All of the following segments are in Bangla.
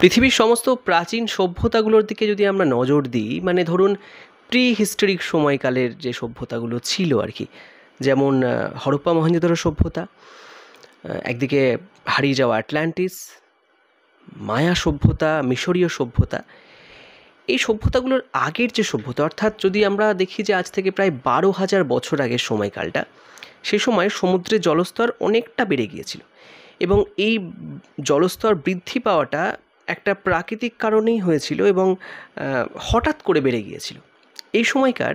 পৃথিবীর সমস্ত প্রাচীন সভ্যতাগুলোর দিকে যদি আমরা নজর দিই, মানে ধরুন প্রি হিস্টোরিক সময়কালের যে সভ্যতাগুলো ছিল আর কি, যেমন হরপ্পা মহেঞ্জোদারো সভ্যতা, একদিকে হারিয়ে যাওয়া আটলান্টিস, মায়া সভ্যতা, মিশরীয় সভ্যতা। এই সভ্যতাগুলোর আগের যে সভ্যতা, অর্থাৎ যদি আমরা দেখি যে আজ থেকে প্রায় 12,000 বছর আগের সময়কালটা, সে সময় সমুদ্রের জলস্তর অনেকটা বেড়ে গিয়েছিল এবং এই জলস্তর বৃদ্ধি পাওয়াটা একটা প্রাকৃতিক কারণেই হয়েছিল এবং হঠাৎ করে বেড়ে গিয়েছিল। এই সময়কার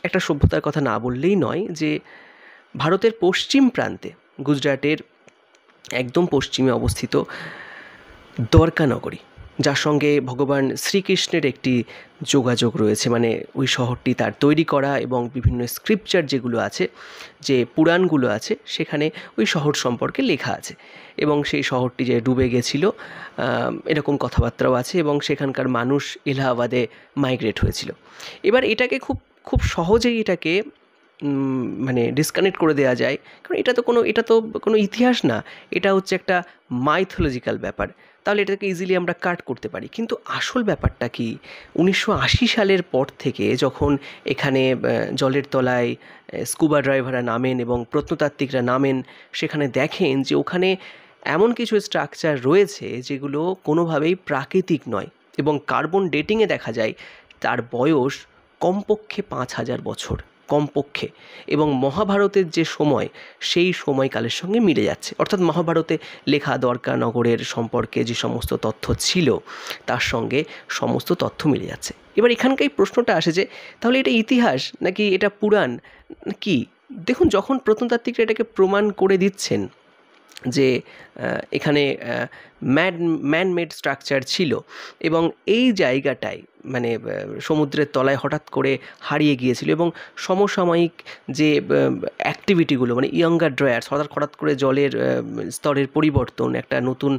একটা সভ্যতার কথা না বললেই নয় যে ভারতের পশ্চিম প্রান্তে, গুজরাটের একদম পশ্চিমে অবস্থিত দ্বারকা নগরী, যার সঙ্গে ভগবান শ্রীকৃষ্ণের একটি যোগাযোগ রয়েছে, মানে ওই শহরটি তার তৈরি করা এবং বিভিন্ন স্ক্রিপচার যেগুলো আছে, যে পুরাণগুলো আছে, সেখানে ওই শহর সম্পর্কে লেখা আছে এবং সেই শহরটি যে ডুবে গেছিল এরকম কথাবার্তাও আছে এবং সেখানকার মানুষ এলাহাবাদে মাইগ্রেট হয়েছিল। এবার এটাকে খুব খুব সহজেই এটাকে মানে ডিসকানেক্ট করে দেওয়া যায়, কারণ এটা তো কোনো ইতিহাস না, এটা হচ্ছে একটা মাইথোলজিক্যাল ব্যাপার, তাহলে এটাকে ইজিলি আমরা কাট করতে পারি। কিন্তু আসল ব্যাপারটা কি, 1980 সালের পর থেকে যখন এখানে জলের তলায় স্কুবা ড্রাইভাররা নামেন এবং প্রত্নতাত্ত্বিকরা নামেন, সেখানে দেখেন যে ওখানে এমন কিছু স্ট্রাকচার রয়েছে যেগুলো কোনোভাবেই প্রাকৃতিক নয় এবং কার্বন ডেটিংয়ে দেখা যায় তার বয়স কমপক্ষে 5,000 বছর, কমপক্ষে, এবং মহাভারতের যে সময়, সেই সময়কালের সঙ্গে মিলে যাচ্ছে। অর্থাৎ মহাভারতে লেখা দ্বারকা নগরের সম্পর্কে যে সমস্ত তথ্য ছিল তার সঙ্গে সমস্ত তথ্য মিলে যাচ্ছে। এবার এখানকার প্রশ্নটা আসে যে তাহলে এটা ইতিহাস নাকি এটা পুরাণ কি? দেখুন, যখন প্রত্নতাত্ত্বিকরা এটাকে প্রমাণ করে দিচ্ছেন যে এখানে ম্যানমেড স্ট্রাকচার ছিল এবং এই জায়গাটায় মানে সমুদ্রের তলায় হঠাৎ করে হারিয়ে গিয়েছিল এবং সমসাময়িক যে অ্যাক্টিভিটিগুলো, মানে ইয়ঙ্গার ড্রায়ার্স, হঠাৎ করে জলের স্তরের পরিবর্তন একটা নতুন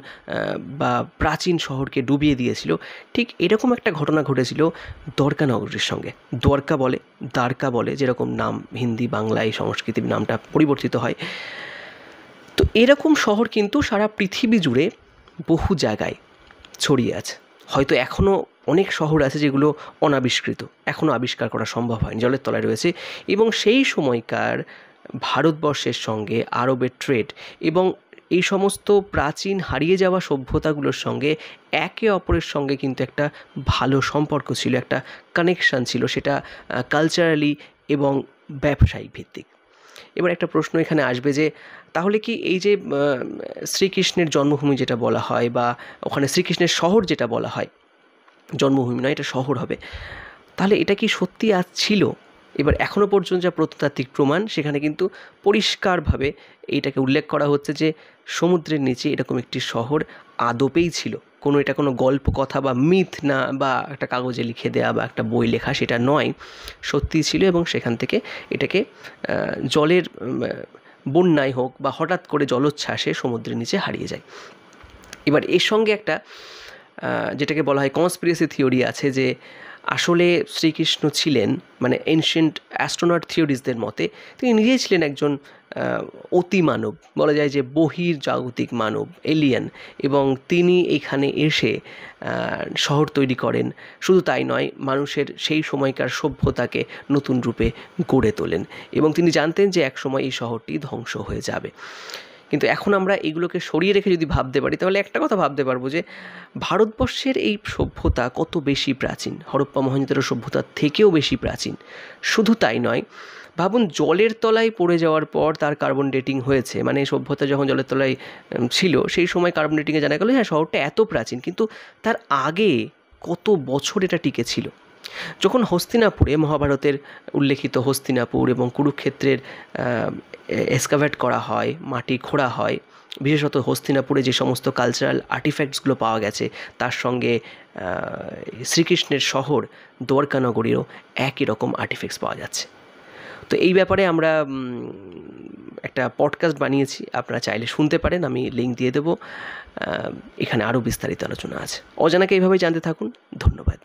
বা প্রাচীন শহরকে ডুবিয়ে দিয়েছিল, ঠিক এরকম একটা ঘটনা ঘটেছিল দ্বারকা নগরীর সঙ্গে। দ্বারকা বলে যেরকম নাম হিন্দি বাংলায় সংস্কৃতির নামটা পরিবর্তিত হয়। তো এরকম শহর কিন্তু সারা পৃথিবী জুড়ে বহু জায়গায় ছড়িয়ে আছে। হয়তো এখনও অনেক শহর আছে যেগুলো অনাবিষ্কৃত, এখনও আবিষ্কার করা সম্ভব হয়নি, জলের তলায় রয়েছে। এবং সেই সময়কার ভারতবর্ষের সঙ্গে আরবের ট্রেড এবং এই সমস্ত প্রাচীন হারিয়ে যাওয়া সভ্যতাগুলোর সঙ্গে একে অপরের সঙ্গে কিন্তু একটা ভালো সম্পর্ক ছিল, একটা কানেকশান ছিল, সেটা কালচারালি এবং ব্যবসায়িক ভিত্তিক। এবার একটা প্রশ্ন এখানে আসবে যে তাহলে কি এই যে শ্রীকৃষ্ণের জন্মভূমি যেটা বলা হয় বা ওখানে শ্রীকৃষ্ণের শহর যেটা বলা হয়, জন্মভূমি নয়, এটা শহর হবে, তাহলে এটা কি সত্যি আজ ছিল? এবার এখনও পর্যন্ত যা প্রত্নতাত্ত্বিক প্রমাণ, সেখানে কিন্তু পরিষ্কারভাবে এইটাকে উল্লেখ করা হচ্ছে যে সমুদ্রের নিচে এরকম একটি শহর আদপেই ছিল। এটা কোনো গল্প কথা বা মিথ না, বা একটা কাগজে লিখে দেওয়া বা একটা বই লেখা, সেটা নয়, সত্যিই ছিল। এবং সেখান থেকে এটাকে জলের বন্যায় হোক বা হঠাৎ করে জলোচ্ছ্বাসে সমুদ্রের নিচে হারিয়ে যায়। এবার এর সঙ্গে একটা যেটাকে বলা হয় কনস্পিরেসি থিওরি আছে, যে আসলে শ্রীকৃষ্ণ ছিলেন, মানে এনশিয়েন্ট অ্যাস্ট্রোনট থিওরিজদের মতে তিনি নিজেই ছিলেন একজন অতিমানব, বলা যায় যে বহির্জাগতিক মানব, এলিয়েন, এবং তিনি এখানে এসে শহর তৈরি করেন। শুধু তাই নয়, মানুষের সেই সময়কার সভ্যতাকে নতুন রূপে গড়ে তোলেন এবং তিনি জানতেন যে একসময় এই শহরটি ধ্বংস হয়ে যাবে। কিন্তু এখন আমরা এগুলোকে সরিয়ে রেখে যদি ভাবতে পারি, তাহলে একটা কথা ভাবতে পারবো যে ভারতবর্ষের এই সভ্যতা কত বেশি প্রাচীন, হরপ্পা মহেঞ্জোদারো সভ্যতার থেকেও বেশি প্রাচীন। শুধু তাই নয়, ভাবুন জলের তলায় পড়ে যাওয়ার পর তার কার্বন ডেটিং হয়েছে, মানে সভ্যতা যখন জলের তলায় ছিল সেই সময় কার্বন ডেটিংয়ে জানা গেল হ্যাঁ শহরটা এত প্রাচীন, কিন্তু তার আগে কত বছর এটা টিকে ছিল। যখন হস্তিনাপুরে, মহাভারতের উল্লেখিত হস্তিনাপুর এবং কুরুক্ষেত্রের এক্সকাভেট করা হয়, মাটি খোঁড়া হয়, বিশেষত হস্তিনাপুরে যে সমস্ত কালচারাল আর্টিফ্যাক্টসগুলো পাওয়া গেছে, তার সঙ্গে শ্রীকৃষ্ণের শহর দ্বারকা নগরীরও একই রকম আর্টিফ্যাক্টস পাওয়া যাচ্ছে। তো এই ব্যাপারে আমরা একটা পডকাস্ট বানিয়েছি, আপনারা চাইলে শুনতে পারেন, আমি লিঙ্ক দিয়ে দেবো। এখানে আরও বিস্তারিত আলোচনা আছে। অজানাকে এইভাবেই জানতে থাকুন। ধন্যবাদ।